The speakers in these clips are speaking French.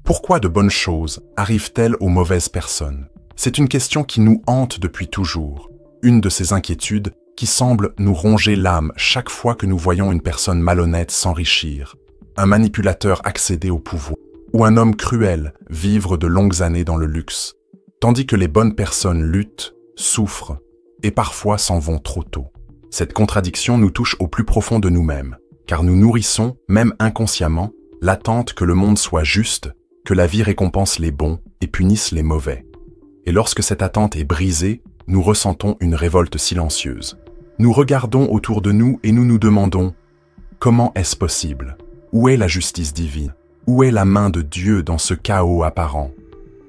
Pourquoi de bonnes choses arrivent-elles aux mauvaises personnes? C'est une question qui nous hante depuis toujours, une de ces inquiétudes qui semble nous ronger l'âme chaque fois que nous voyons une personne malhonnête s'enrichir, un manipulateur accéder au pouvoir, ou un homme cruel vivre de longues années dans le luxe, tandis que les bonnes personnes luttent, souffrent et parfois s'en vont trop tôt. Cette contradiction nous touche au plus profond de nous-mêmes, car nous nourrissons, même inconsciemment, l'attente que le monde soit juste, que la vie récompense les bons et punisse les mauvais. Et lorsque cette attente est brisée, nous ressentons une révolte silencieuse. Nous regardons autour de nous et nous nous demandons « Comment est-ce possible? Où est la justice divine? Où est la main de Dieu dans ce chaos apparent ?»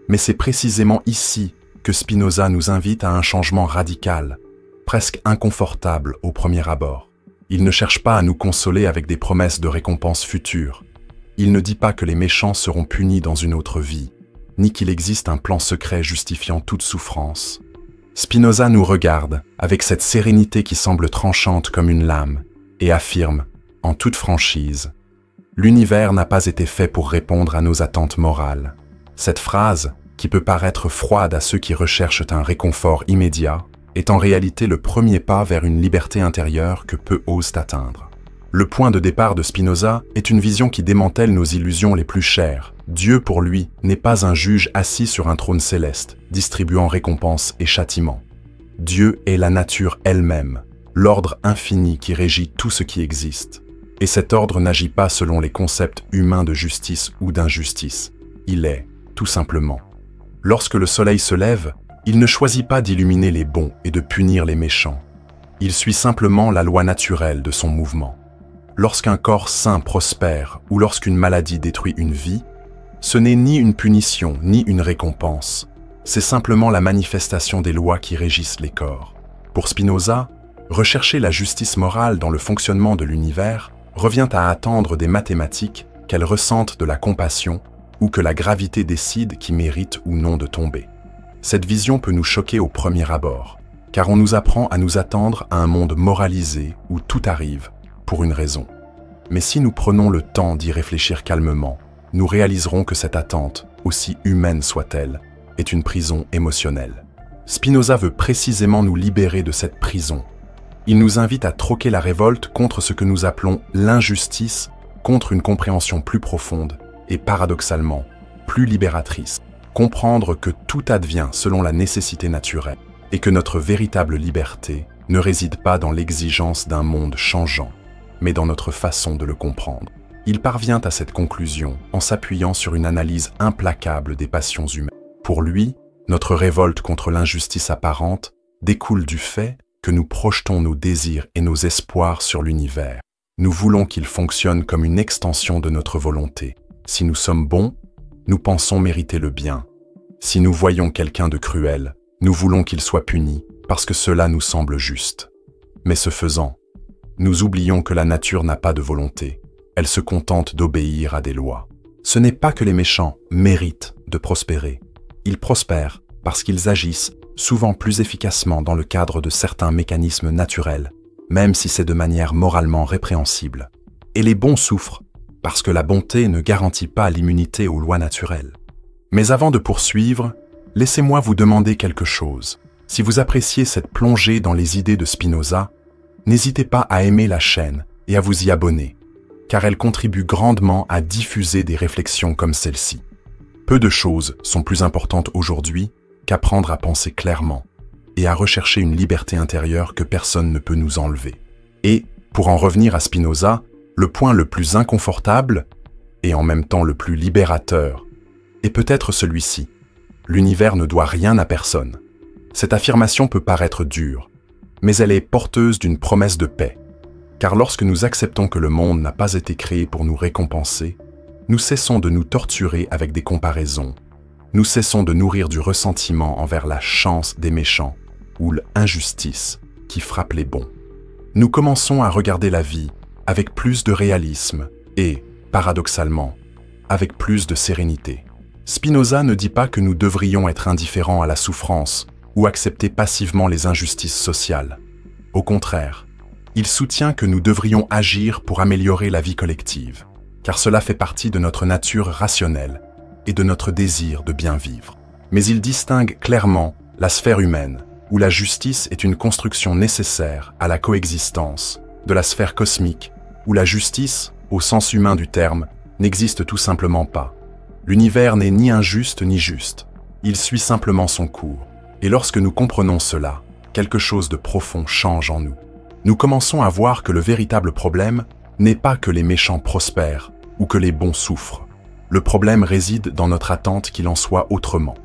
Mais c'est précisément ici que Spinoza nous invite à un changement radical, presque inconfortable au premier abord. Il ne cherche pas à nous consoler avec des promesses de récompense future. Il ne dit pas que les méchants seront punis dans une autre vie, ni qu'il existe un plan secret justifiant toute souffrance. Spinoza nous regarde avec cette sérénité qui semble tranchante comme une lame et affirme, en toute franchise, « L'univers n'a pas été fait pour répondre à nos attentes morales. » Cette phrase, qui peut paraître froide à ceux qui recherchent un réconfort immédiat, est en réalité le premier pas vers une liberté intérieure que peu osent atteindre. Le point de départ de Spinoza est une vision qui démantèle nos illusions les plus chères. Dieu, pour lui, n'est pas un juge assis sur un trône céleste, distribuant récompenses et châtiments. Dieu est la nature elle-même, l'ordre infini qui régit tout ce qui existe. Et cet ordre n'agit pas selon les concepts humains de justice ou d'injustice. Il est, tout simplement. Lorsque le soleil se lève, il ne choisit pas d'illuminer les bons et de punir les méchants. Il suit simplement la loi naturelle de son mouvement. Lorsqu'un corps sain prospère ou lorsqu'une maladie détruit une vie, ce n'est ni une punition ni une récompense, c'est simplement la manifestation des lois qui régissent les corps. Pour Spinoza, rechercher la justice morale dans le fonctionnement de l'univers revient à attendre des mathématiques qu'elles ressentent de la compassion ou que la gravité décide qui mérite ou non de tomber. Cette vision peut nous choquer au premier abord, car on nous apprend à nous attendre à un monde moralisé où tout arrive, pour une raison. Mais si nous prenons le temps d'y réfléchir calmement, nous réaliserons que cette attente, aussi humaine soit-elle, est une prison émotionnelle. Spinoza veut précisément nous libérer de cette prison. Il nous invite à troquer la révolte contre ce que nous appelons l'injustice contre une compréhension plus profonde et paradoxalement plus libératrice. Comprendre que tout advient selon la nécessité naturelle et que notre véritable liberté ne réside pas dans l'exigence d'un monde changeant, mais dans notre façon de le comprendre. Il parvient à cette conclusion en s'appuyant sur une analyse implacable des passions humaines. Pour lui, notre révolte contre l'injustice apparente découle du fait que nous projetons nos désirs et nos espoirs sur l'univers. Nous voulons qu'il fonctionne comme une extension de notre volonté. Si nous sommes bons, nous pensons mériter le bien. Si nous voyons quelqu'un de cruel, nous voulons qu'il soit puni parce que cela nous semble juste. Mais ce faisant, nous oublions que la nature n'a pas de volonté. Elle se contente d'obéir à des lois. Ce n'est pas que les méchants méritent de prospérer. Ils prospèrent parce qu'ils agissent souvent plus efficacement dans le cadre de certains mécanismes naturels, même si c'est de manière moralement répréhensible. Et les bons souffrent parce que la bonté ne garantit pas l'immunité aux lois naturelles. Mais avant de poursuivre, laissez-moi vous demander quelque chose. Si vous appréciez cette plongée dans les idées de Spinoza, n'hésitez pas à aimer la chaîne et à vous y abonner, car elle contribue grandement à diffuser des réflexions comme celle-ci. Peu de choses sont plus importantes aujourd'hui qu'apprendre à penser clairement et à rechercher une liberté intérieure que personne ne peut nous enlever. Et, pour en revenir à Spinoza, le point le plus inconfortable, et en même temps le plus libérateur, est peut-être celui-ci. L'univers ne doit rien à personne. Cette affirmation peut paraître dure, mais elle est porteuse d'une promesse de paix. Car lorsque nous acceptons que le monde n'a pas été créé pour nous récompenser, nous cessons de nous torturer avec des comparaisons. Nous cessons de nourrir du ressentiment envers la chance des méchants ou l'injustice qui frappe les bons. Nous commençons à regarder la vie avec plus de réalisme et, paradoxalement, avec plus de sérénité. Spinoza ne dit pas que nous devrions être indifférents à la souffrance ou accepter passivement les injustices sociales. Au contraire, il soutient que nous devrions agir pour améliorer la vie collective, car cela fait partie de notre nature rationnelle et de notre désir de bien vivre. Mais il distingue clairement la sphère humaine, où la justice est une construction nécessaire à la coexistence, de la sphère cosmique, où la justice, au sens humain du terme, n'existe tout simplement pas. L'univers n'est ni injuste ni juste, il suit simplement son cours. Et lorsque nous comprenons cela, quelque chose de profond change en nous. Nous commençons à voir que le véritable problème n'est pas que les méchants prospèrent ou que les bons souffrent. Le problème réside dans notre attente qu'il en soit autrement.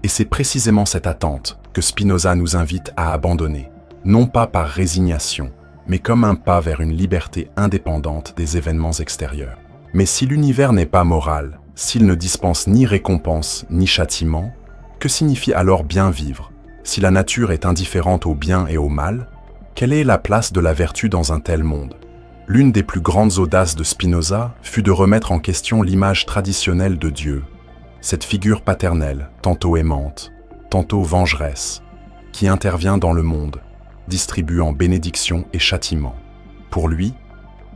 Et c'est précisément cette attente que Spinoza nous invite à abandonner, non pas par résignation, mais comme un pas vers une liberté indépendante des événements extérieurs. Mais si l'univers n'est pas moral, s'il ne dispense ni récompense ni châtiment, que signifie alors bien vivre? Si la nature est indifférente au bien et au mal, quelle est la place de la vertu dans un tel monde? L'une des plus grandes audaces de Spinoza fut de remettre en question l'image traditionnelle de Dieu, cette figure paternelle, tantôt aimante, tantôt vengeresse, qui intervient dans le monde, distribuant bénédictions et châtiments. Pour lui,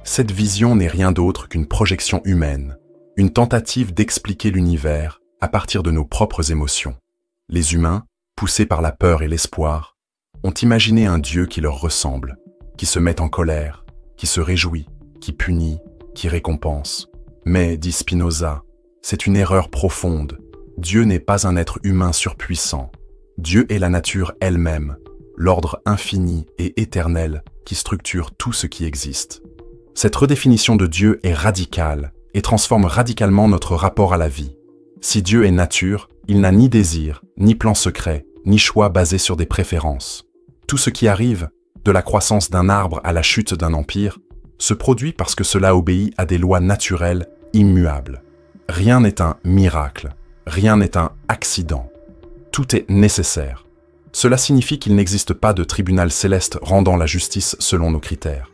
cette vision n'est rien d'autre qu'une projection humaine, une tentative d'expliquer l'univers à partir de nos propres émotions. Les humains, poussés par la peur et l'espoir, ont imaginé un Dieu qui leur ressemble, qui se met en colère, qui se réjouit, qui punit, qui récompense. Mais, dit Spinoza, c'est une erreur profonde. Dieu n'est pas un être humain surpuissant. Dieu est la nature elle-même, l'ordre infini et éternel qui structure tout ce qui existe. Cette redéfinition de Dieu est radicale et transforme radicalement notre rapport à la vie. Si Dieu est nature, il n'a ni désir, ni plan secret, ni choix basé sur des préférences. Tout ce qui arrive, de la croissance d'un arbre à la chute d'un empire, se produit parce que cela obéit à des lois naturelles immuables. Rien n'est un miracle, rien n'est un accident. Tout est nécessaire. Cela signifie qu'il n'existe pas de tribunal céleste rendant la justice selon nos critères.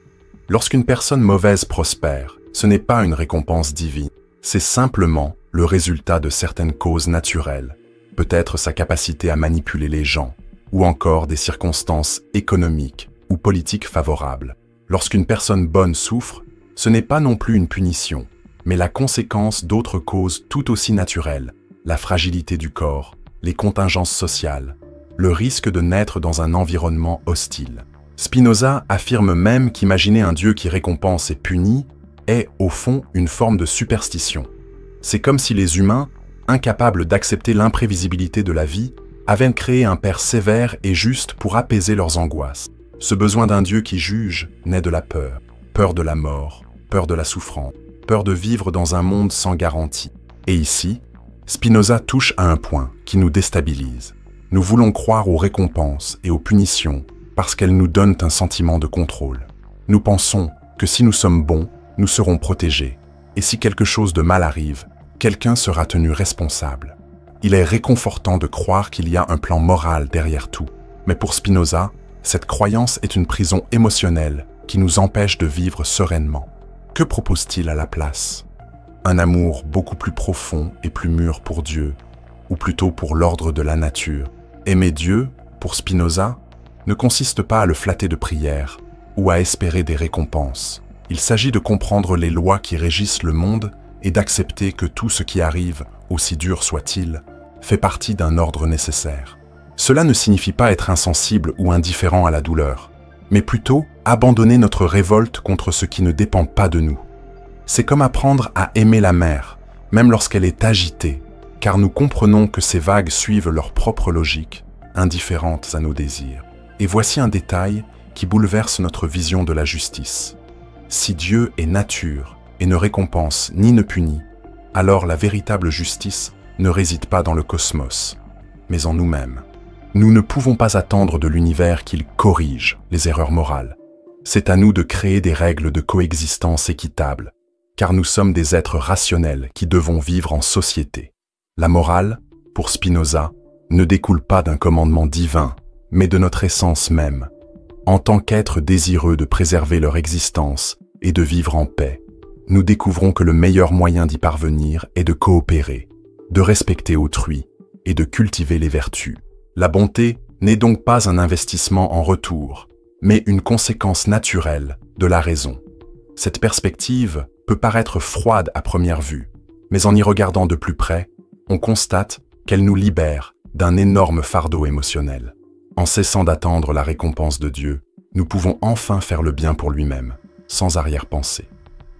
Lorsqu'une personne mauvaise prospère, ce n'est pas une récompense divine, c'est simplement le résultat de certaines causes naturelles, peut-être sa capacité à manipuler les gens, ou encore des circonstances économiques ou politiques favorables. Lorsqu'une personne bonne souffre, ce n'est pas non plus une punition, mais la conséquence d'autres causes tout aussi naturelles, la fragilité du corps, les contingences sociales, le risque de naître dans un environnement hostile. Spinoza affirme même qu'imaginer un Dieu qui récompense et punit est, au fond, une forme de superstition. C'est comme si les humains, incapables d'accepter l'imprévisibilité de la vie, avaient créé un Père sévère et juste pour apaiser leurs angoisses. Ce besoin d'un Dieu qui juge naît de la peur, peur de la mort, peur de la souffrance, peur de vivre dans un monde sans garantie. Et ici, Spinoza touche à un point qui nous déstabilise. Nous voulons croire aux récompenses et aux punitions parce qu'elles nous donnent un sentiment de contrôle. Nous pensons que si nous sommes bons, nous serons protégés. Et si quelque chose de mal arrive, quelqu'un sera tenu responsable. Il est réconfortant de croire qu'il y a un plan moral derrière tout. Mais pour Spinoza, cette croyance est une prison émotionnelle qui nous empêche de vivre sereinement. Que propose-t-il à la place? Un amour beaucoup plus profond et plus mûr pour Dieu, ou plutôt pour l'ordre de la nature. Aimer Dieu, pour Spinoza, ne consiste pas à le flatter de prières ou à espérer des récompenses. Il s'agit de comprendre les lois qui régissent le monde et d'accepter que tout ce qui arrive, aussi dur soit-il, fait partie d'un ordre nécessaire. Cela ne signifie pas être insensible ou indifférent à la douleur, mais plutôt abandonner notre révolte contre ce qui ne dépend pas de nous. C'est comme apprendre à aimer la mer, même lorsqu'elle est agitée, car nous comprenons que ces vagues suivent leur propre logique, indifférentes à nos désirs. Et voici un détail qui bouleverse notre vision de la justice. Si Dieu est nature et ne récompense ni ne punit, alors la véritable justice ne réside pas dans le cosmos, mais en nous-mêmes. Nous ne pouvons pas attendre de l'univers qu'il corrige les erreurs morales. C'est à nous de créer des règles de coexistence équitables, car nous sommes des êtres rationnels qui devons vivre en société. La morale, pour Spinoza, ne découle pas d'un commandement divin, mais de notre essence même, en tant qu'êtres désireux de préserver leur existence et de vivre en paix. Nous découvrons que le meilleur moyen d'y parvenir est de coopérer, de respecter autrui et de cultiver les vertus. La bonté n'est donc pas un investissement en retour, mais une conséquence naturelle de la raison. Cette perspective peut paraître froide à première vue, mais en y regardant de plus près, on constate qu'elle nous libère d'un énorme fardeau émotionnel. En cessant d'attendre la récompense de Dieu, nous pouvons enfin faire le bien pour lui-même, sans arrière-pensée.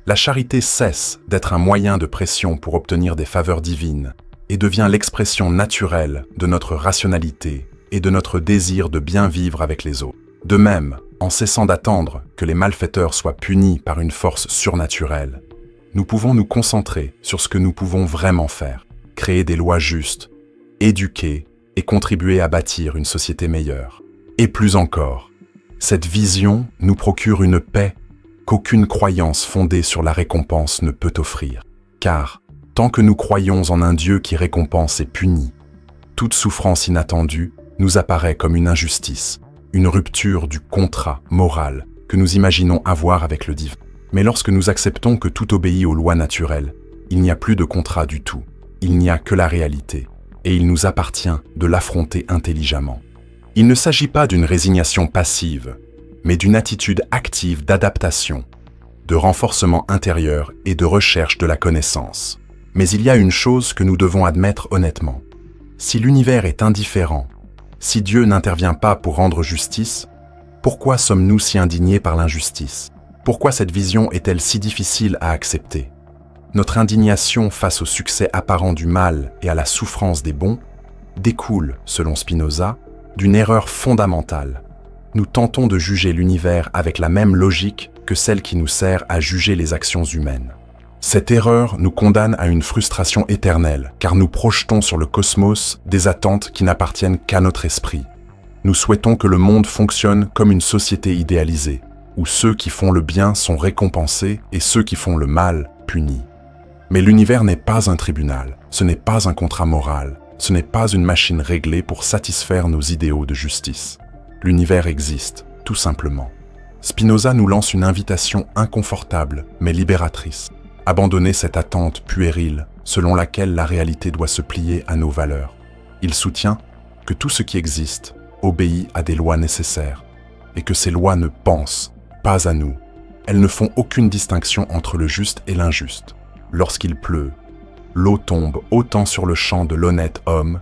La charité cesse d'être un moyen de pression pour obtenir des faveurs divines et devient l'expression naturelle de notre rationalité et de notre désir de bien vivre avec les autres. De même, en cessant d'attendre que les malfaiteurs soient punis par une force surnaturelle, nous pouvons nous concentrer sur ce que nous pouvons vraiment faire, créer des lois justes, éduquer et contribuer à bâtir une société meilleure. Et plus encore, cette vision nous procure une paix qu'aucune croyance fondée sur la récompense ne peut offrir. Car, tant que nous croyons en un Dieu qui récompense et punit, toute souffrance inattendue nous apparaît comme une injustice, une rupture du contrat moral que nous imaginons avoir avec le divin. Mais lorsque nous acceptons que tout obéit aux lois naturelles, il n'y a plus de contrat du tout, il n'y a que la réalité, et il nous appartient de l'affronter intelligemment. Il ne s'agit pas d'une résignation passive, mais d'une attitude active d'adaptation, de renforcement intérieur et de recherche de la connaissance. Mais il y a une chose que nous devons admettre honnêtement. Si l'univers est indifférent, si Dieu n'intervient pas pour rendre justice, pourquoi sommes-nous si indignés par l'injustice? Pourquoi cette vision est-elle si difficile à accepter? Notre indignation face au succès apparent du mal et à la souffrance des bons découle, selon Spinoza, d'une erreur fondamentale. Nous tentons de juger l'univers avec la même logique que celle qui nous sert à juger les actions humaines. Cette erreur nous condamne à une frustration éternelle, car nous projetons sur le cosmos des attentes qui n'appartiennent qu'à notre esprit. Nous souhaitons que le monde fonctionne comme une société idéalisée, où ceux qui font le bien sont récompensés et ceux qui font le mal punis. Mais l'univers n'est pas un tribunal, ce n'est pas un contrat moral, ce n'est pas une machine réglée pour satisfaire nos idéaux de justice. L'univers existe, tout simplement. Spinoza nous lance une invitation inconfortable, mais libératrice. Abandonner cette attente puérile, selon laquelle la réalité doit se plier à nos valeurs. Il soutient que tout ce qui existe obéit à des lois nécessaires, et que ces lois ne pensent pas à nous. Elles ne font aucune distinction entre le juste et l'injuste. Lorsqu'il pleut, l'eau tombe autant sur le champ de l'honnête homme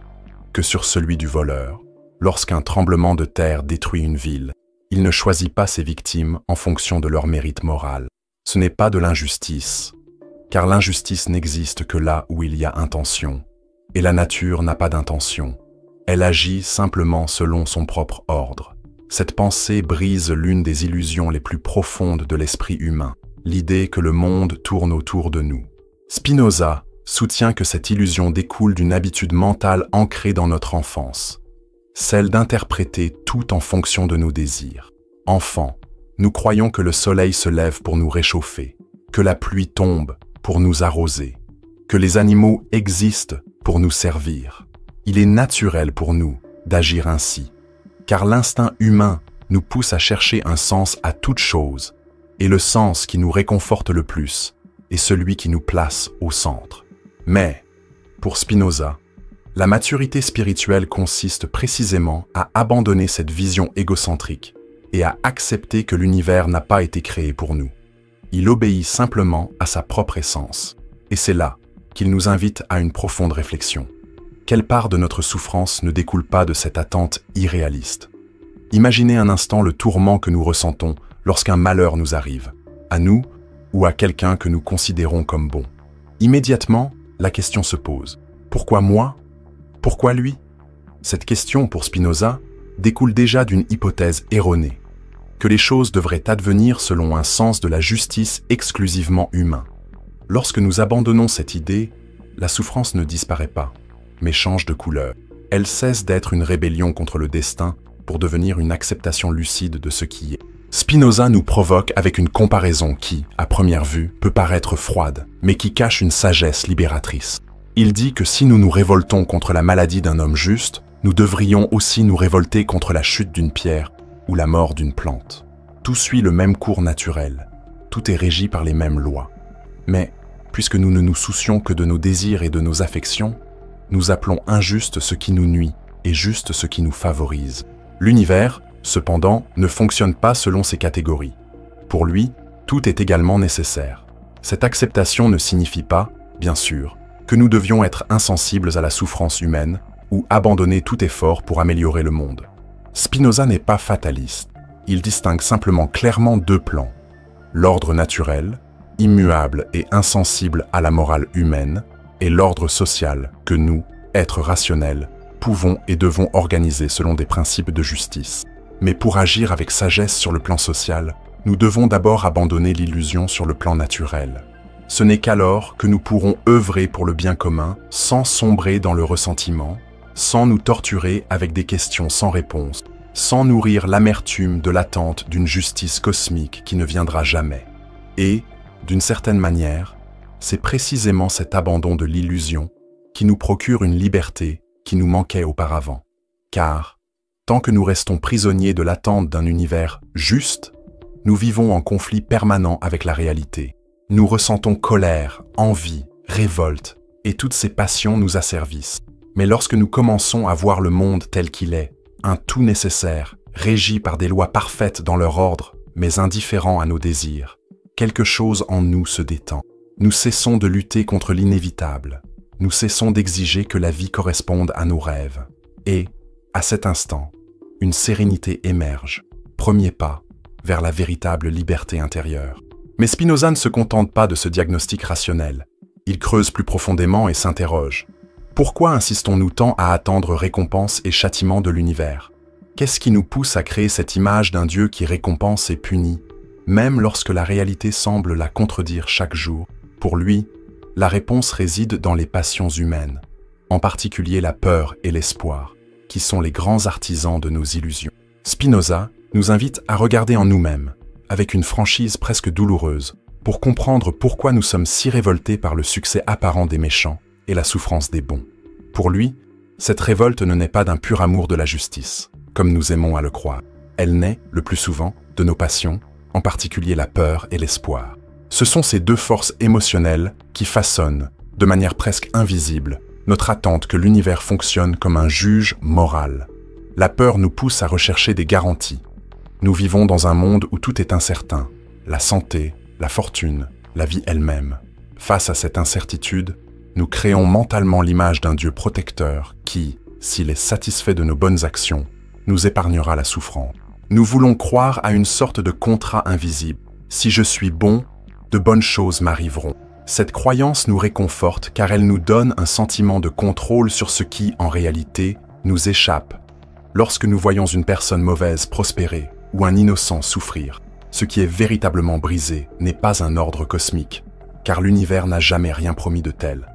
que sur celui du voleur. Lorsqu'un tremblement de terre détruit une ville, il ne choisit pas ses victimes en fonction de leur mérite moral. Ce n'est pas de l'injustice, car l'injustice n'existe que là où il y a intention, et la nature n'a pas d'intention. Elle agit simplement selon son propre ordre. Cette pensée brise l'une des illusions les plus profondes de l'esprit humain, l'idée que le monde tourne autour de nous. Spinoza soutient que cette illusion découle d'une habitude mentale ancrée dans notre enfance, celle d'interpréter tout en fonction de nos désirs. Enfants, nous croyons que le soleil se lève pour nous réchauffer, que la pluie tombe pour nous arroser, que les animaux existent pour nous servir. Il est naturel pour nous d'agir ainsi, car l'instinct humain nous pousse à chercher un sens à toute chose, et le sens qui nous réconforte le plus est celui qui nous place au centre. Mais, pour Spinoza, la maturité spirituelle consiste précisément à abandonner cette vision égocentrique et à accepter que l'univers n'a pas été créé pour nous. Il obéit simplement à sa propre essence, et c'est là qu'il nous invite à une profonde réflexion. Quelle part de notre souffrance ne découle pas de cette attente irréaliste? Imaginez un instant le tourment que nous ressentons lorsqu'un malheur nous arrive, à nous ou à quelqu'un que nous considérons comme bon. Immédiatement, la question se pose. Pourquoi moi? Pourquoi lui? Cette question, pour Spinoza, découle déjà d'une hypothèse erronée, que les choses devraient advenir selon un sens de la justice exclusivement humain. Lorsque nous abandonnons cette idée, la souffrance ne disparaît pas, mais change de couleur. Elle cesse d'être une rébellion contre le destin pour devenir une acceptation lucide de ce qui est. Spinoza nous provoque avec une comparaison qui, à première vue, peut paraître froide, mais qui cache une sagesse libératrice. Il dit que si nous nous révoltons contre la maladie d'un homme juste, nous devrions aussi nous révolter contre la chute d'une pierre ou la mort d'une plante. Tout suit le même cours naturel, tout est régi par les mêmes lois. Mais, puisque nous ne nous soucions que de nos désirs et de nos affections, nous appelons injuste ce qui nous nuit et juste ce qui nous favorise. L'univers, cependant, ne fonctionne pas selon ces catégories. Pour lui, tout est également nécessaire. Cette acceptation ne signifie pas, bien sûr, que nous devions être insensibles à la souffrance humaine ou abandonner tout effort pour améliorer le monde. Spinoza n'est pas fataliste. Il distingue simplement clairement deux plans. L'ordre naturel, immuable et insensible à la morale humaine, et l'ordre social que nous, êtres rationnels, pouvons et devons organiser selon des principes de justice. Mais pour agir avec sagesse sur le plan social, nous devons d'abord abandonner l'illusion sur le plan naturel. Ce n'est qu'alors que nous pourrons œuvrer pour le bien commun sans sombrer dans le ressentiment, sans nous torturer avec des questions sans réponse, sans nourrir l'amertume de l'attente d'une justice cosmique qui ne viendra jamais. Et, d'une certaine manière, c'est précisément cet abandon de l'illusion qui nous procure une liberté qui nous manquait auparavant. Car, tant que nous restons prisonniers de l'attente d'un univers juste, nous vivons en conflit permanent avec la réalité. Nous ressentons colère, envie, révolte, et toutes ces passions nous asservissent. Mais lorsque nous commençons à voir le monde tel qu'il est, un tout nécessaire, régi par des lois parfaites dans leur ordre, mais indifférent à nos désirs, quelque chose en nous se détend. Nous cessons de lutter contre l'inévitable. Nous cessons d'exiger que la vie corresponde à nos rêves. Et, à cet instant, une sérénité émerge, premier pas vers la véritable liberté intérieure. Mais Spinoza ne se contente pas de ce diagnostic rationnel. Il creuse plus profondément et s'interroge. Pourquoi insistons-nous tant à attendre récompense et châtiment de l'univers? Qu'est-ce qui nous pousse à créer cette image d'un Dieu qui récompense et punit, même lorsque la réalité semble la contredire chaque jour? Pour lui, la réponse réside dans les passions humaines, en particulier la peur et l'espoir, qui sont les grands artisans de nos illusions. Spinoza nous invite à regarder en nous-mêmes, avec une franchise presque douloureuse, pour comprendre pourquoi nous sommes si révoltés par le succès apparent des méchants et la souffrance des bons. Pour lui, cette révolte ne naît pas d'un pur amour de la justice, comme nous aimons à le croire. Elle naît, le plus souvent, de nos passions, en particulier la peur et l'espoir. Ce sont ces deux forces émotionnelles qui façonnent, de manière presque invisible, notre attente que l'univers fonctionne comme un juge moral. La peur nous pousse à rechercher des garanties. Nous vivons dans un monde où tout est incertain, la santé, la fortune, la vie elle-même. Face à cette incertitude, nous créons mentalement l'image d'un Dieu protecteur qui, s'il est satisfait de nos bonnes actions, nous épargnera la souffrance. Nous voulons croire à une sorte de contrat invisible. Si je suis bon, de bonnes choses m'arriveront. Cette croyance nous réconforte car elle nous donne un sentiment de contrôle sur ce qui, en réalité, nous échappe. Lorsque nous voyons une personne mauvaise prospérer ou un innocent souffrir, ce qui est véritablement brisé n'est pas un ordre cosmique, car l'univers n'a jamais rien promis de tel,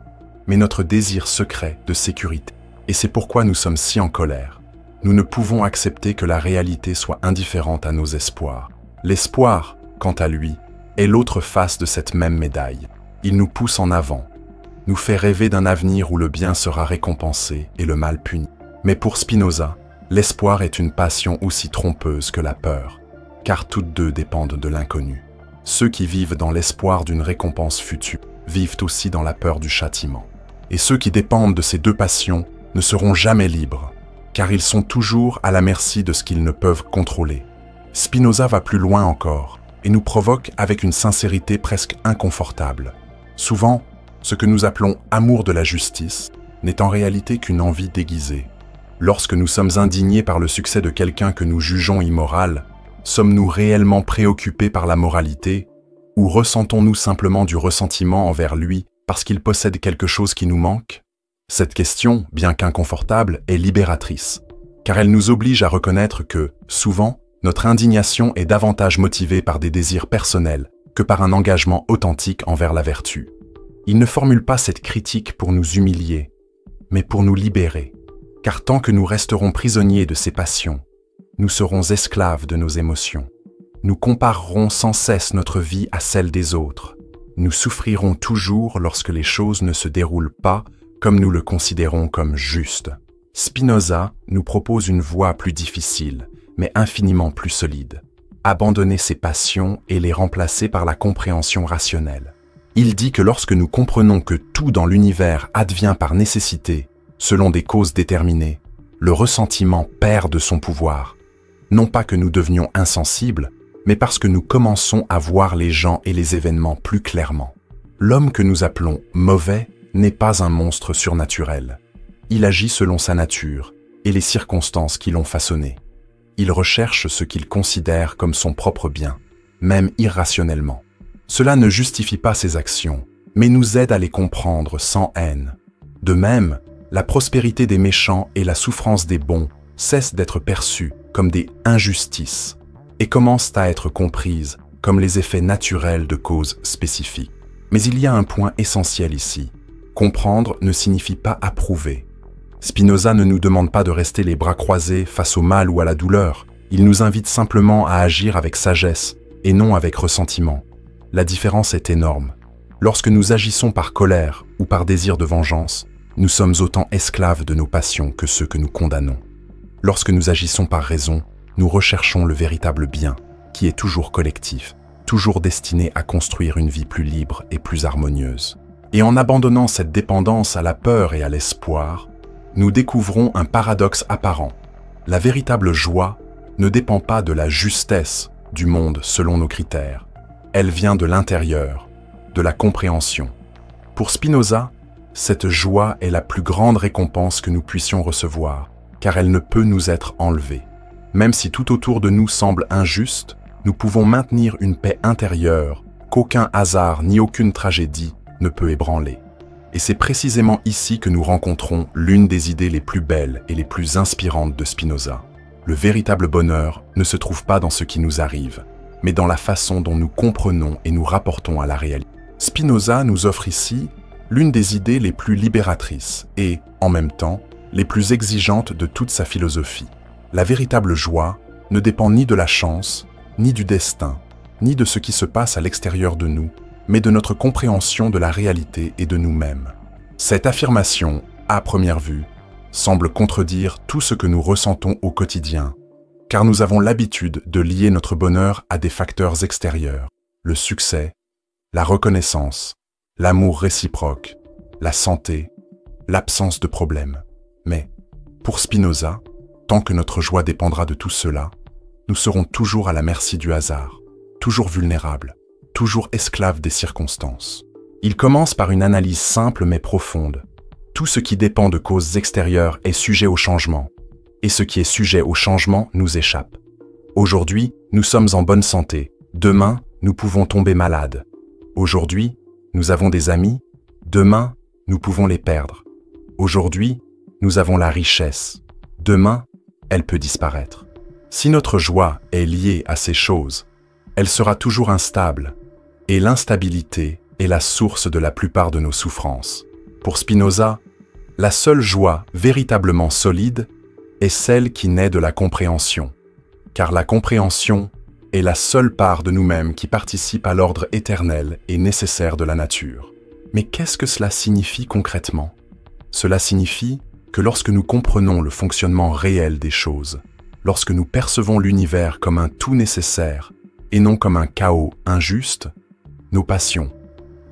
mais notre désir secret de sécurité. Et c'est pourquoi nous sommes si en colère. Nous ne pouvons accepter que la réalité soit indifférente à nos espoirs. L'espoir, quant à lui, est l'autre face de cette même médaille. Il nous pousse en avant, nous fait rêver d'un avenir où le bien sera récompensé et le mal puni. Mais pour Spinoza, l'espoir est une passion aussi trompeuse que la peur, car toutes deux dépendent de l'inconnu. Ceux qui vivent dans l'espoir d'une récompense future vivent aussi dans la peur du châtiment. Et ceux qui dépendent de ces deux passions ne seront jamais libres, car ils sont toujours à la merci de ce qu'ils ne peuvent contrôler. Spinoza va plus loin encore et nous provoque avec une sincérité presque inconfortable. Souvent, ce que nous appelons amour de la justice n'est en réalité qu'une envie déguisée. Lorsque nous sommes indignés par le succès de quelqu'un que nous jugeons immoral, sommes-nous réellement préoccupés par la moralité ou ressentons-nous simplement du ressentiment envers lui parce qu'il possède quelque chose qui nous manque? Cette question, bien qu'inconfortable, est libératrice, car elle nous oblige à reconnaître que, souvent, notre indignation est davantage motivée par des désirs personnels que par un engagement authentique envers la vertu. Il ne formule pas cette critique pour nous humilier, mais pour nous libérer, car tant que nous resterons prisonniers de ces passions, nous serons esclaves de nos émotions. Nous comparerons sans cesse notre vie à celle des autres. Nous souffrirons toujours lorsque les choses ne se déroulent pas comme nous le considérons comme juste. Spinoza nous propose une voie plus difficile, mais infiniment plus solide. Abandonner ses passions et les remplacer par la compréhension rationnelle. Il dit que lorsque nous comprenons que tout dans l'univers advient par nécessité, selon des causes déterminées, le ressentiment perd de son pouvoir. Non pas que nous devenions insensibles, mais parce que nous commençons à voir les gens et les événements plus clairement. L'homme que nous appelons mauvais n'est pas un monstre surnaturel. Il agit selon sa nature et les circonstances qui l'ont façonné. Il recherche ce qu'il considère comme son propre bien, même irrationnellement. Cela ne justifie pas ses actions, mais nous aide à les comprendre sans haine. De même, la prospérité des méchants et la souffrance des bons cessent d'être perçues comme des injustices et commencent à être comprises comme les effets naturels de causes spécifiques. Mais il y a un point essentiel ici. Comprendre ne signifie pas approuver. Spinoza ne nous demande pas de rester les bras croisés face au mal ou à la douleur. Il nous invite simplement à agir avec sagesse et non avec ressentiment. La différence est énorme. Lorsque nous agissons par colère ou par désir de vengeance, nous sommes autant esclaves de nos passions que ceux que nous condamnons. Lorsque nous agissons par raison, nous recherchons le véritable bien, qui est toujours collectif, toujours destiné à construire une vie plus libre et plus harmonieuse. Et en abandonnant cette dépendance à la peur et à l'espoir, nous découvrons un paradoxe apparent. La véritable joie ne dépend pas de la justesse du monde selon nos critères. Elle vient de l'intérieur, de la compréhension. Pour Spinoza, cette joie est la plus grande récompense que nous puissions recevoir, car elle ne peut nous être enlevée. Même si tout autour de nous semble injuste, nous pouvons maintenir une paix intérieure qu'aucun hasard ni aucune tragédie ne peut ébranler. Et c'est précisément ici que nous rencontrons l'une des idées les plus belles et les plus inspirantes de Spinoza. Le véritable bonheur ne se trouve pas dans ce qui nous arrive, mais dans la façon dont nous comprenons et nous rapportons à la réalité. Spinoza nous offre ici l'une des idées les plus libératrices et, en même temps, les plus exigeantes de toute sa philosophie. La véritable joie ne dépend ni de la chance, ni du destin, ni de ce qui se passe à l'extérieur de nous, mais de notre compréhension de la réalité et de nous-mêmes. Cette affirmation, à première vue, semble contredire tout ce que nous ressentons au quotidien, car nous avons l'habitude de lier notre bonheur à des facteurs extérieurs, le succès, la reconnaissance, l'amour réciproque, la santé, l'absence de problèmes. Mais, pour Spinoza, tant que notre joie dépendra de tout cela, nous serons toujours à la merci du hasard, toujours vulnérables, toujours esclaves des circonstances. Il commence par une analyse simple mais profonde. Tout ce qui dépend de causes extérieures est sujet au changement, et ce qui est sujet au changement nous échappe. Aujourd'hui, nous sommes en bonne santé. Demain, nous pouvons tomber malades. Aujourd'hui, nous avons des amis. Demain, nous pouvons les perdre. Aujourd'hui, nous avons la richesse. Demain, elle peut disparaître. Si notre joie est liée à ces choses, elle sera toujours instable, et l'instabilité est la source de la plupart de nos souffrances. Pour Spinoza, la seule joie véritablement solide est celle qui naît de la compréhension, car la compréhension est la seule part de nous-mêmes qui participe à l'ordre éternel et nécessaire de la nature. Mais qu'est-ce que cela signifie concrètement? Cela signifie que lorsque nous comprenons le fonctionnement réel des choses, lorsque nous percevons l'univers comme un tout nécessaire et non comme un chaos injuste, nos passions,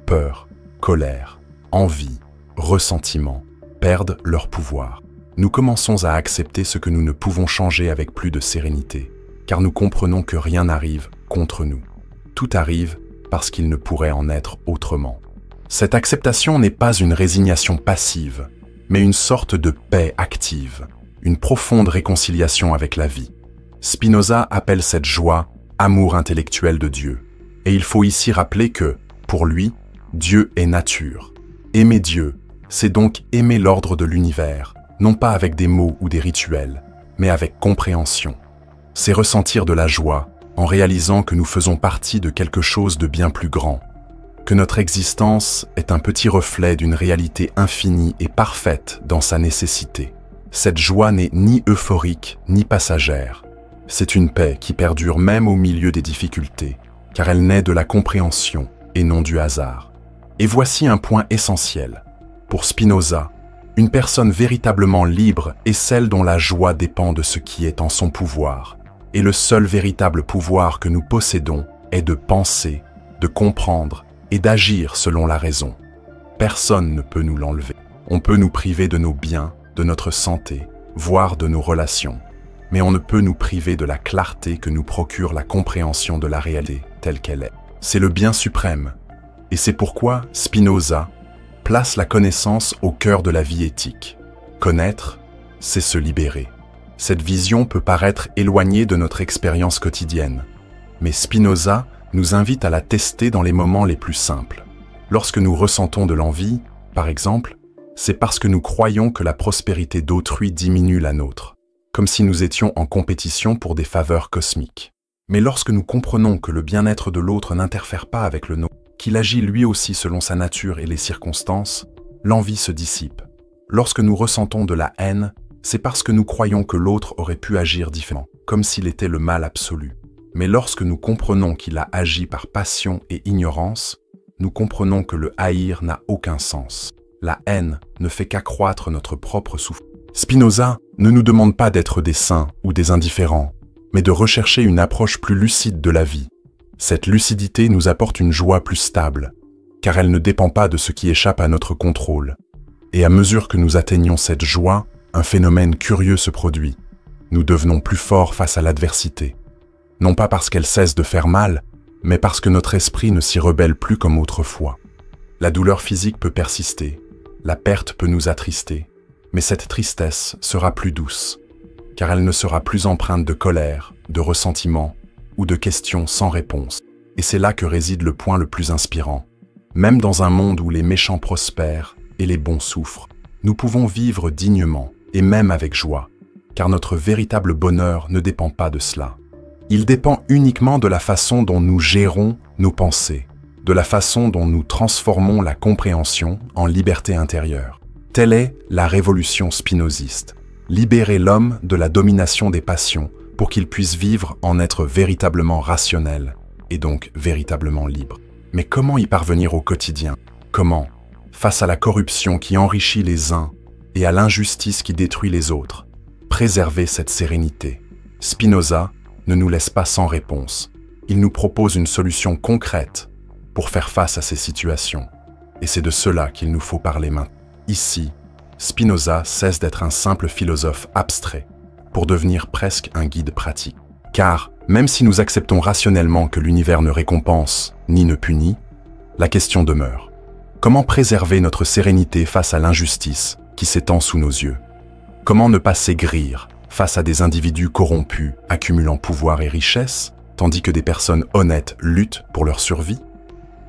peur, colère, envie, ressentiment, perdent leur pouvoir. Nous commençons à accepter ce que nous ne pouvons changer avec plus de sérénité, car nous comprenons que rien n'arrive contre nous. Tout arrive parce qu'il ne pourrait en être autrement. Cette acceptation n'est pas une résignation passive, mais une sorte de paix active, une profonde réconciliation avec la vie. Spinoza appelle cette joie « amour intellectuel de Dieu ». Et il faut ici rappeler que, pour lui, Dieu est nature. Aimer Dieu, c'est donc aimer l'ordre de l'univers, non pas avec des mots ou des rituels, mais avec compréhension. C'est ressentir de la joie en réalisant que nous faisons partie de quelque chose de bien plus grand, que notre existence est un petit reflet d'une réalité infinie et parfaite dans sa nécessité. Cette joie n'est ni euphorique ni passagère. C'est une paix qui perdure même au milieu des difficultés, car elle naît de la compréhension et non du hasard. Et voici un point essentiel. Pour Spinoza, une personne véritablement libre est celle dont la joie dépend de ce qui est en son pouvoir. Et le seul véritable pouvoir que nous possédons est de penser, de comprendre et d'agir selon la raison. Personne ne peut nous l'enlever. On peut nous priver de nos biens, de notre santé, voire de nos relations. Mais on ne peut nous priver de la clarté que nous procure la compréhension de la réalité telle qu'elle est. C'est le bien suprême. Et c'est pourquoi Spinoza, place la connaissance au cœur de la vie éthique. Connaître, c'est se libérer. Cette vision peut paraître éloignée de notre expérience quotidienne, mais Spinoza nous invite à la tester dans les moments les plus simples. Lorsque nous ressentons de l'envie, par exemple, c'est parce que nous croyons que la prospérité d'autrui diminue la nôtre, comme si nous étions en compétition pour des faveurs cosmiques. Mais lorsque nous comprenons que le bien-être de l'autre n'interfère pas avec le nôtre, qu'il agit lui aussi selon sa nature et les circonstances, l'envie se dissipe. Lorsque nous ressentons de la haine, c'est parce que nous croyons que l'autre aurait pu agir différemment, comme s'il était le mal absolu. Mais lorsque nous comprenons qu'il a agi par passion et ignorance, nous comprenons que le haïr n'a aucun sens. La haine ne fait qu'accroître notre propre souffrance. Spinoza ne nous demande pas d'être des saints ou des indifférents, mais de rechercher une approche plus lucide de la vie. Cette lucidité nous apporte une joie plus stable, car elle ne dépend pas de ce qui échappe à notre contrôle. Et à mesure que nous atteignons cette joie, un phénomène curieux se produit. Nous devenons plus forts face à l'adversité. Non pas parce qu'elle cesse de faire mal, mais parce que notre esprit ne s'y rebelle plus comme autrefois. La douleur physique peut persister, la perte peut nous attrister, mais cette tristesse sera plus douce, car elle ne sera plus empreinte de colère, de ressentiment ou de questions sans réponse. Et c'est là que réside le point le plus inspirant. Même dans un monde où les méchants prospèrent et les bons souffrent, nous pouvons vivre dignement et même avec joie, car notre véritable bonheur ne dépend pas de cela. Il dépend uniquement de la façon dont nous gérons nos pensées, de la façon dont nous transformons la compréhension en liberté intérieure. Telle est la révolution spinoziste. Libérer l'homme de la domination des passions pour qu'il puisse vivre en être véritablement rationnel et donc véritablement libre. Mais comment y parvenir au quotidien? Comment, face à la corruption qui enrichit les uns et à l'injustice qui détruit les autres, préserver cette sérénité? Spinoza ne nous laisse pas sans réponse. Il nous propose une solution concrète pour faire face à ces situations. Et c'est de cela qu'il nous faut parler maintenant. Ici, Spinoza cesse d'être un simple philosophe abstrait pour devenir presque un guide pratique. Car, même si nous acceptons rationnellement que l'univers ne récompense ni ne punit, la question demeure. Comment préserver notre sérénité face à l'injustice qui s'étend sous nos yeux? Comment ne pas s'aigrir face à des individus corrompus accumulant pouvoir et richesse, tandis que des personnes honnêtes luttent pour leur survie?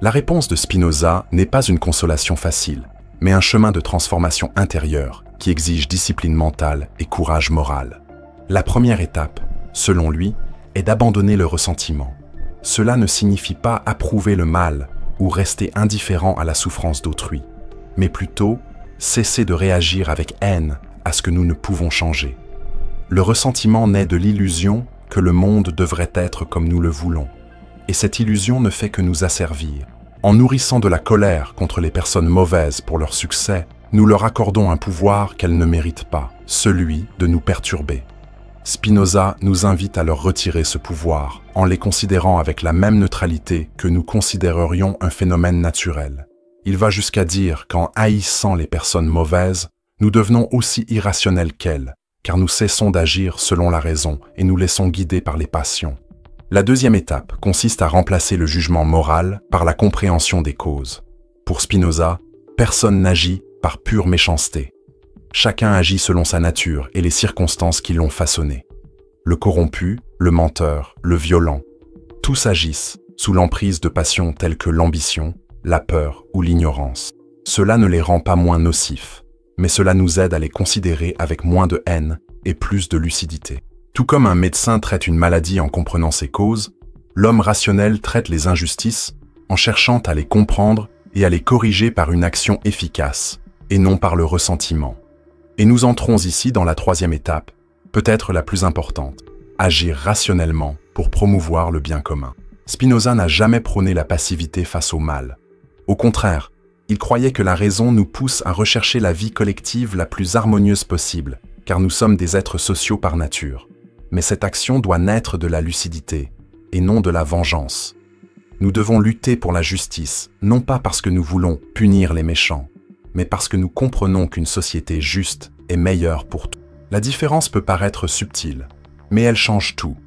La réponse de Spinoza n'est pas une consolation facile, mais un chemin de transformation intérieure qui exige discipline mentale et courage moral. La première étape, selon lui, est d'abandonner le ressentiment. Cela ne signifie pas approuver le mal ou rester indifférent à la souffrance d'autrui, mais plutôt cesser de réagir avec haine à ce que nous ne pouvons changer. Le ressentiment naît de l'illusion que le monde devrait être comme nous le voulons. Et cette illusion ne fait que nous asservir. En nourrissant de la colère contre les personnes mauvaises pour leur succès, nous leur accordons un pouvoir qu'elles ne méritent pas, celui de nous perturber. Spinoza nous invite à leur retirer ce pouvoir, en les considérant avec la même neutralité que nous considérerions un phénomène naturel. Il va jusqu'à dire qu'en haïssant les personnes mauvaises, nous devenons aussi irrationnels qu'elles, car nous cessons d'agir selon la raison et nous laissons guider par les passions. La deuxième étape consiste à remplacer le jugement moral par la compréhension des causes. Pour Spinoza, personne n'agit par pure méchanceté. Chacun agit selon sa nature et les circonstances qui l'ont façonné. Le corrompu, le menteur, le violent, tous agissent sous l'emprise de passions telles que l'ambition, la peur ou l'ignorance. Cela ne les rend pas moins nocifs, mais cela nous aide à les considérer avec moins de haine et plus de lucidité. Tout comme un médecin traite une maladie en comprenant ses causes, l'homme rationnel traite les injustices en cherchant à les comprendre et à les corriger par une action efficace, et non par le ressentiment. Et nous entrons ici dans la troisième étape, peut-être la plus importante, agir rationnellement pour promouvoir le bien commun. Spinoza n'a jamais prôné la passivité face au mal. Au contraire, il croyait que la raison nous pousse à rechercher la vie collective la plus harmonieuse possible, car nous sommes des êtres sociaux par nature. Mais cette action doit naître de la lucidité, et non de la vengeance. Nous devons lutter pour la justice, non pas parce que nous voulons punir les méchants, mais parce que nous comprenons qu'une société juste est meilleure pour tous. La différence peut paraître subtile, mais elle change tout.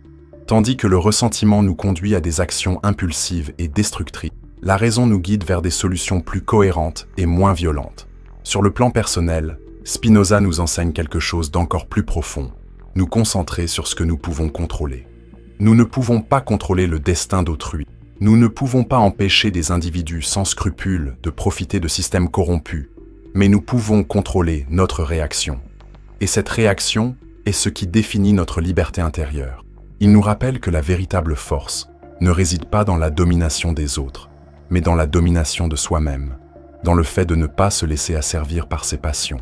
Tandis que le ressentiment nous conduit à des actions impulsives et destructrices, la raison nous guide vers des solutions plus cohérentes et moins violentes. Sur le plan personnel, Spinoza nous enseigne quelque chose d'encore plus profond, nous concentrer sur ce que nous pouvons contrôler. Nous ne pouvons pas contrôler le destin d'autrui. Nous ne pouvons pas empêcher des individus sans scrupules de profiter de systèmes corrompus, mais nous pouvons contrôler notre réaction. Et cette réaction est ce qui définit notre liberté intérieure. Il nous rappelle que la véritable force ne réside pas dans la domination des autres, mais dans la domination de soi-même, dans le fait de ne pas se laisser asservir par ses passions.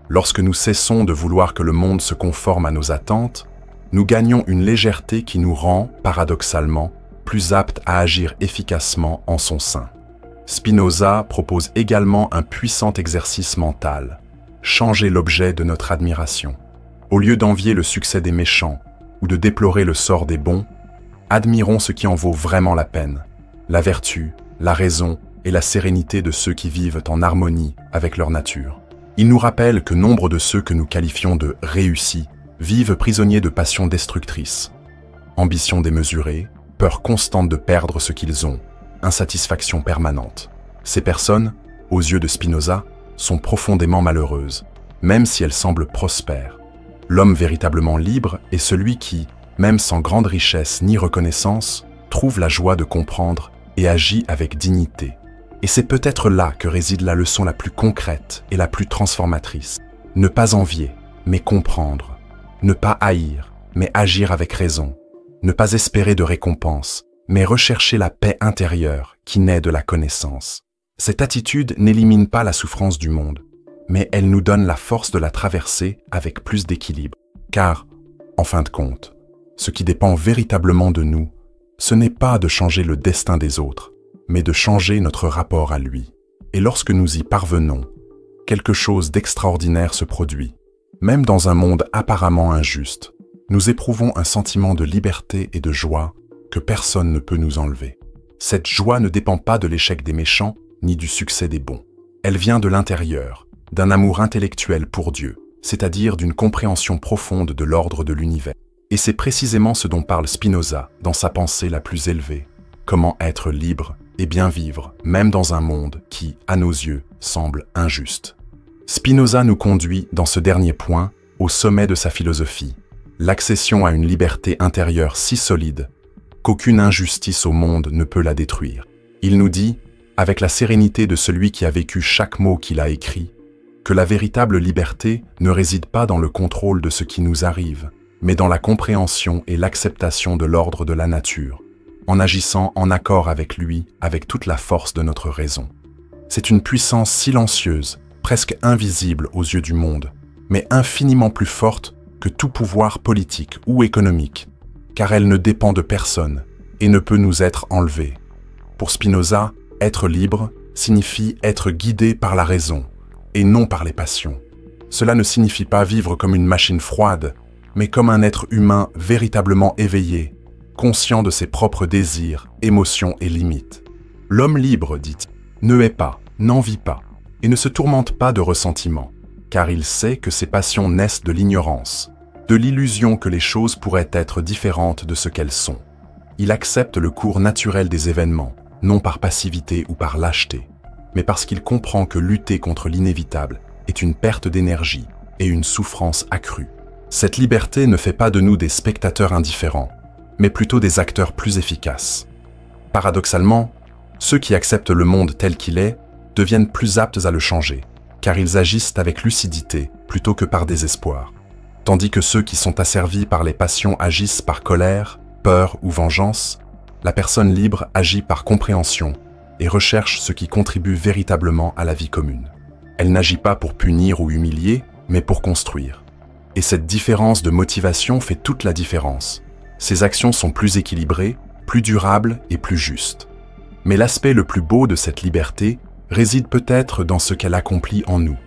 Lorsque nous cessons de vouloir que le monde se conforme à nos attentes, nous gagnons une légèreté qui nous rend, paradoxalement, plus aptes à agir efficacement en son sein. Spinoza propose également un puissant exercice mental, changer l'objet de notre admiration. Au lieu d'envier le succès des méchants ou de déplorer le sort des bons, admirons ce qui en vaut vraiment la peine, la vertu, la raison et la sérénité de ceux qui vivent en harmonie avec leur nature. Il nous rappelle que nombre de ceux que nous qualifions de réussis vivent prisonniers de passions destructrices. Ambition démesurée, peur constante de perdre ce qu'ils ont, insatisfaction permanente. Ces personnes, aux yeux de Spinoza, sont profondément malheureuses, même si elles semblent prospères. L'homme véritablement libre est celui qui, même sans grande richesse ni reconnaissance, trouve la joie de comprendre et agit avec dignité. Et c'est peut-être là que réside la leçon la plus concrète et la plus transformatrice. Ne pas envier, mais comprendre. Ne pas haïr, mais agir avec raison. Ne pas espérer de récompense, mais rechercher la paix intérieure qui naît de la connaissance. Cette attitude n'élimine pas la souffrance du monde, mais elle nous donne la force de la traverser avec plus d'équilibre. Car, en fin de compte, ce qui dépend véritablement de nous, ce n'est pas de changer le destin des autres, mais de changer notre rapport à lui. Et lorsque nous y parvenons, quelque chose d'extraordinaire se produit. Même dans un monde apparemment injuste, nous éprouvons un sentiment de liberté et de joie que personne ne peut nous enlever. Cette joie ne dépend pas de l'échec des méchants ni du succès des bons. Elle vient de l'intérieur, d'un amour intellectuel pour Dieu, c'est-à-dire d'une compréhension profonde de l'ordre de l'univers. Et c'est précisément ce dont parle Spinoza dans sa pensée la plus élevée. Comment être libre et bien vivre, même dans un monde qui, à nos yeux, semble injuste. Spinoza nous conduit, dans ce dernier point, au sommet de sa philosophie, l'accession à une liberté intérieure si solide qu'aucune injustice au monde ne peut la détruire. Il nous dit, avec la sérénité de celui qui a vécu chaque mot qu'il a écrit, que la véritable liberté ne réside pas dans le contrôle de ce qui nous arrive, mais dans la compréhension et l'acceptation de l'ordre de la nature, en agissant en accord avec lui, avec toute la force de notre raison. C'est une puissance silencieuse, presque invisible aux yeux du monde, mais infiniment plus forte que tout pouvoir politique ou économique, car elle ne dépend de personne et ne peut nous être enlevée. Pour Spinoza, être libre signifie être guidé par la raison et non par les passions. Cela ne signifie pas vivre comme une machine froide, mais comme un être humain véritablement éveillé, conscient de ses propres désirs, émotions et limites. L'homme libre, dit-il, ne hait pas, n'envie pas, et ne se tourmente pas de ressentiment, car il sait que ses passions naissent de l'ignorance, de l'illusion que les choses pourraient être différentes de ce qu'elles sont. Il accepte le cours naturel des événements, non par passivité ou par lâcheté, mais parce qu'il comprend que lutter contre l'inévitable est une perte d'énergie et une souffrance accrue. Cette liberté ne fait pas de nous des spectateurs indifférents, mais plutôt des acteurs plus efficaces. Paradoxalement, ceux qui acceptent le monde tel qu'il est deviennent plus aptes à le changer, car ils agissent avec lucidité plutôt que par désespoir, tandis que ceux qui sont asservis par les passions agissent par colère, peur ou vengeance. La personne libre agit par compréhension et recherche ce qui contribue véritablement à la vie commune. Elle n'agit pas pour punir ou humilier, mais pour construire. Et cette différence de motivation fait toute la différence. Ses actions sont plus équilibrées, plus durables et plus justes. Mais l'aspect le plus beau de cette liberté réside peut-être dans ce qu'elle accomplit en nous.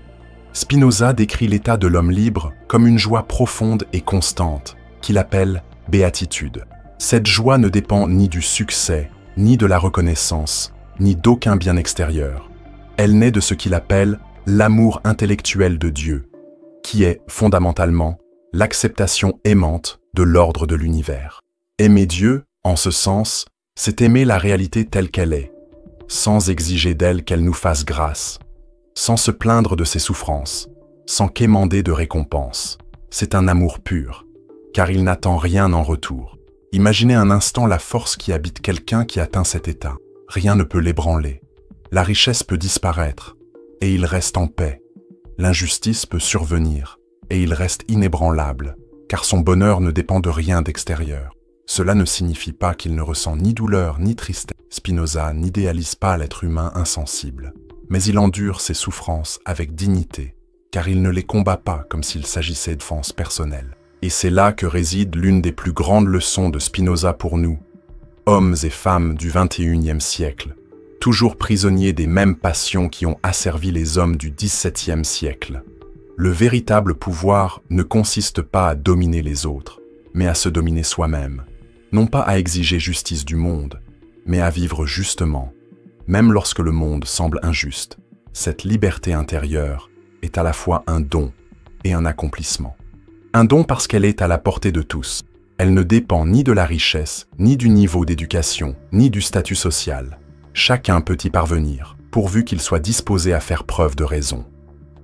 Spinoza décrit l'état de l'homme libre comme une joie profonde et constante, qu'il appelle béatitude. Cette joie ne dépend ni du succès, ni de la reconnaissance, ni d'aucun bien extérieur. Elle naît de ce qu'il appelle l'amour intellectuel de Dieu, qui est, fondamentalement, l'acceptation aimante de l'ordre de l'univers. Aimer Dieu, en ce sens, c'est aimer la réalité telle qu'elle est, sans exiger d'elle qu'elle nous fasse grâce, sans se plaindre de ses souffrances, sans quémander de récompense. C'est un amour pur, car il n'attend rien en retour. Imaginez un instant la force qui habite quelqu'un qui atteint cet état. Rien ne peut l'ébranler. La richesse peut disparaître, et il reste en paix. L'injustice peut survenir, et il reste inébranlable, car son bonheur ne dépend de rien d'extérieur. Cela ne signifie pas qu'il ne ressent ni douleur ni tristesse. Spinoza n'idéalise pas l'être humain insensible, mais il endure ses souffrances avec dignité, car il ne les combat pas comme s'il s'agissait de défense personnelle. Et c'est là que réside l'une des plus grandes leçons de Spinoza pour nous, hommes et femmes du XXIe siècle, toujours prisonniers des mêmes passions qui ont asservi les hommes du XVIIe siècle. Le véritable pouvoir ne consiste pas à dominer les autres, mais à se dominer soi-même. Non pas à exiger justice du monde, mais à vivre justement, même lorsque le monde semble injuste. Cette liberté intérieure est à la fois un don et un accomplissement. Un don parce qu'elle est à la portée de tous. Elle ne dépend ni de la richesse, ni du niveau d'éducation, ni du statut social. Chacun peut y parvenir, pourvu qu'il soit disposé à faire preuve de raison.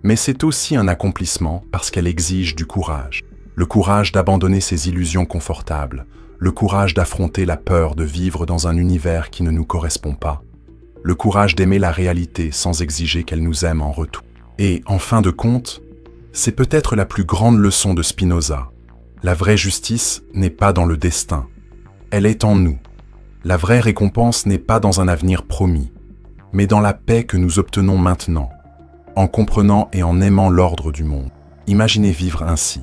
Mais c'est aussi un accomplissement parce qu'elle exige du courage. Le courage d'abandonner ses illusions confortables, le courage d'affronter la peur de vivre dans un univers qui ne nous correspond pas, le courage d'aimer la réalité sans exiger qu'elle nous aime en retour. Et, en fin de compte, c'est peut-être la plus grande leçon de Spinoza. La vraie justice n'est pas dans le destin, elle est en nous. La vraie récompense n'est pas dans un avenir promis, mais dans la paix que nous obtenons maintenant, en comprenant et en aimant l'ordre du monde. Imaginez vivre ainsi,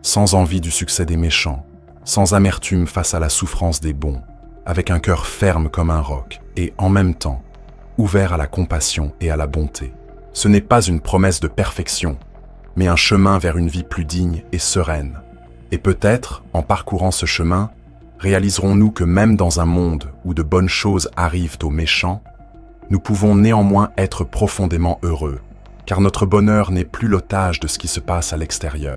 sans envie du succès des méchants, sans amertume face à la souffrance des bons, avec un cœur ferme comme un roc, et en même temps, ouvert à la compassion et à la bonté. Ce n'est pas une promesse de perfection, mais un chemin vers une vie plus digne et sereine. Et peut-être, en parcourant ce chemin, réaliserons-nous que même dans un monde où de bonnes choses arrivent aux méchants, nous pouvons néanmoins être profondément heureux, car notre bonheur n'est plus l'otage de ce qui se passe à l'extérieur.